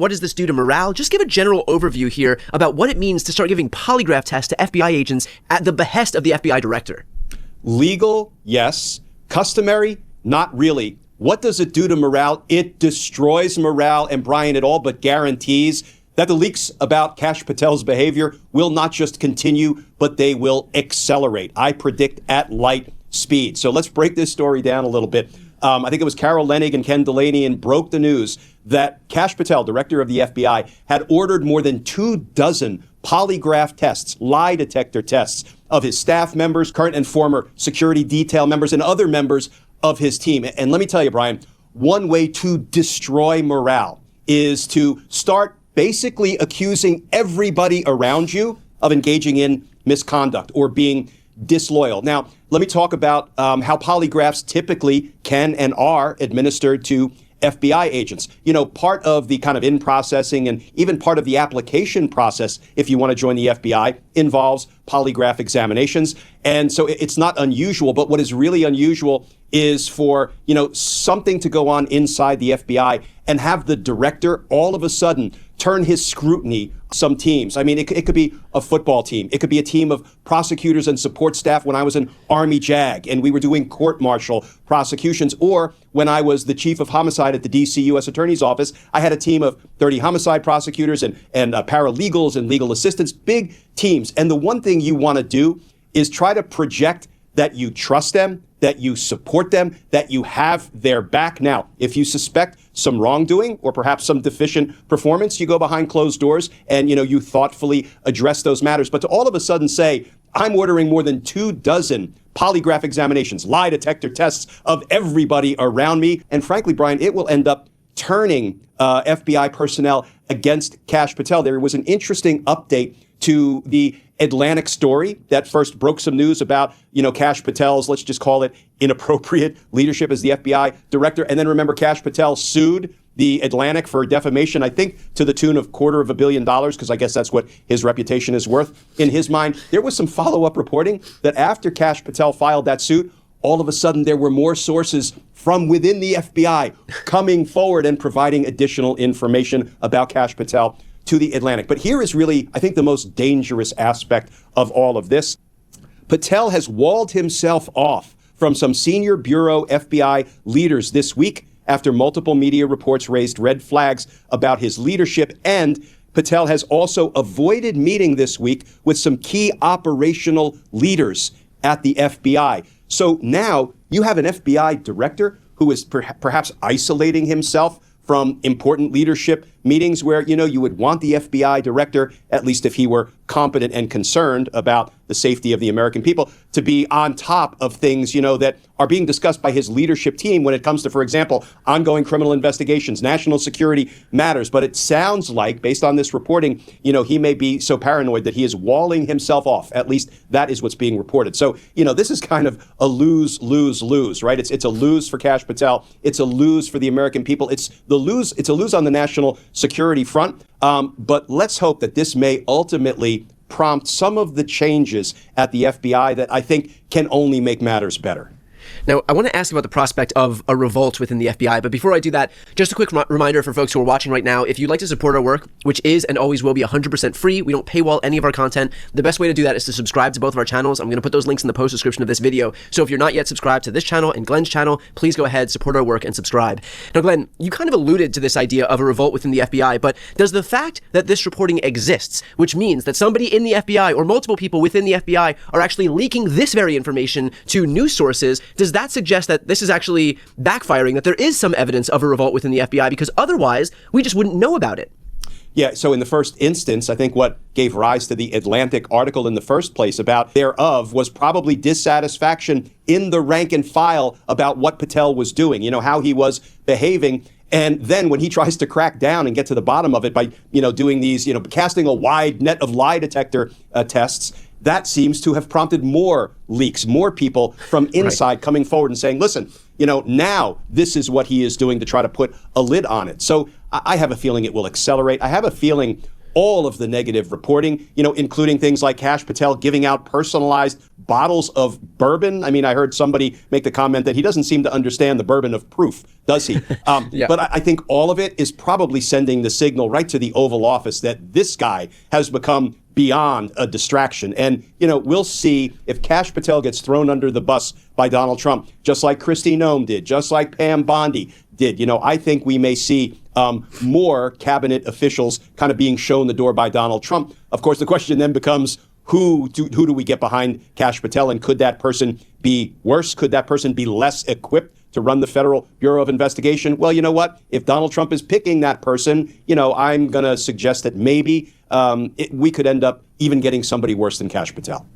What does this do to morale? Just give a general overview here about what it means to start giving polygraph tests to FBI agents at the behest of the FBI director. Legal, yes. Customary, not really. What does it do to morale? It destroys morale, and Brian, it all but guarantees that the leaks about Kash Patel's behavior will not just continue, but they will accelerate. I predict at light speed. So let's break this story down a little bit. I think it was Carol Leonnig and Ken Delaney broke the news that Kash Patel, director of the FBI, had ordered more than 24 polygraph tests, lie detector tests of his staff members, current and former security detail members, and other members of his team. And let me tell you, Brian, one way to destroy morale is to start basically accusing everybody around you of engaging in misconduct or being disloyal. Now, let me talk about how polygraphs typically can and are administered to FBI agents. You know, part of the kind of in-processing and even part of the application process, if you want to join the FBI, involves polygraph examinations. And so it's not unusual, but what is really unusual is for, you know, something to go on inside the FBI and have the director all of a sudden turn his scrutiny some teams. I mean, it could be a football team. It could be a team of prosecutors and support staff when I was in Army JAG and we were doing court-martial prosecutions, or when I was the chief of homicide at the D.C. U.S. Attorney's Office, I had a team of 30 homicide prosecutors and paralegals and legal assistants, big teams. And the one thing you want to do is try to project that you trust them, that you support them, that you have their back. Now, if you suspect some wrongdoing or perhaps some deficient performance, you go behind closed doors and, you know, you thoughtfully address those matters. But to all of a sudden say, I'm ordering more than 24 polygraph examinations, lie detector tests of everybody around me. And frankly, Brian, it will end up turning FBI personnel against Kash Patel. There was an interesting update to the Atlantic story that first broke some news about, you know, Kash Patel's, let's just call it inappropriate leadership as the FBI director. And then remember, Kash Patel sued the Atlantic for defamation, I think to the tune of $250 million, because I guess that's what his reputation is worth in his mind. There was some follow-up reporting that after Kash Patel filed that suit, all of a sudden there were more sources from within the FBI coming forward and providing additional information about Kash Patel to the Atlantic. But here is really, I think, the most dangerous aspect of all of this. Patel has walled himself off from some senior bureau FBI leaders this week after multiple media reports raised red flags about his leadership. And Patel has also avoided meeting this week with some key operational leaders at the FBI. So now you have an FBI director who is perhaps isolating himself from important leadership meetings where, you know, you would want the FBI director, at least if he were competent and concerned about the safety of the American people, to be on top of things, you know, that are being discussed by his leadership team when it comes to, for example, ongoing criminal investigations, national security matters. But it sounds like, based on this reporting, you know, he may be so paranoid that he is walling himself off. At least that is what's being reported. So, you know, this is kind of a lose, lose, lose, right? It's a lose for Kash Patel. It's a lose for the American people. It's a lose on the national security front. But let's hope that this may ultimately prompt some of the changes at the FBI that I think can only make matters better. Now, I want to ask about the prospect of a revolt within the FBI, but before I do that, just a quick reminder for folks who are watching right now, if you'd like to support our work, which is and always will be 100% free, we don't paywall any of our content, the best way to do that is to subscribe to both of our channels. I'm going to put those links in the post description of this video, so if you're not yet subscribed to this channel and Glenn's channel, please go ahead, support our work, and subscribe. Now, Glenn, you kind of alluded to this idea of a revolt within the FBI, but does the fact that this reporting exists, which means that somebody in the FBI or multiple people within the FBI are actually leaking this very information to news sources, does that suggest that this is actually backfiring, that there is some evidence of a revolt within the FBI, because otherwise we just wouldn't know about it? Yeah, so in the first instance, I think what gave rise to the Atlantic article in the first place about thereof was probably dissatisfaction in the rank and file about what Patel was doing, you know, how he was behaving. And then when he tries to crack down and get to the bottom of it by, you know, doing these, you know, casting a wide net of lie detector tests, that seems to have prompted more leaks, more people from inside coming forward and saying, listen, you know, now this is what he is doing to try to put a lid on it. So I have a feeling it will accelerate. I have a feeling all of the negative reporting, including things like Kash Patel giving out personalized bottles of bourbon. I mean, I heard somebody make the comment that he doesn't seem to understand the bourbon of proof, does he? Yeah. But I think all of it is probably sending the signal right to the Oval Office that this guy has become beyond a distraction. And, we'll see if Kash Patel gets thrown under the bus by Donald Trump, just like Kristi Noem did, just like Pam Bondi did. I think we may see more cabinet officials kind of being shown the door by Donald Trump. Of course, the question then becomes, who do we get behind Kash Patel? And could that person be worse? Could that person be less equipped to run the Federal Bureau of Investigation? Well, you know what? If Donald Trump is picking that person, I'm going to suggest that maybe we could end up even getting somebody worse than Kash Patel.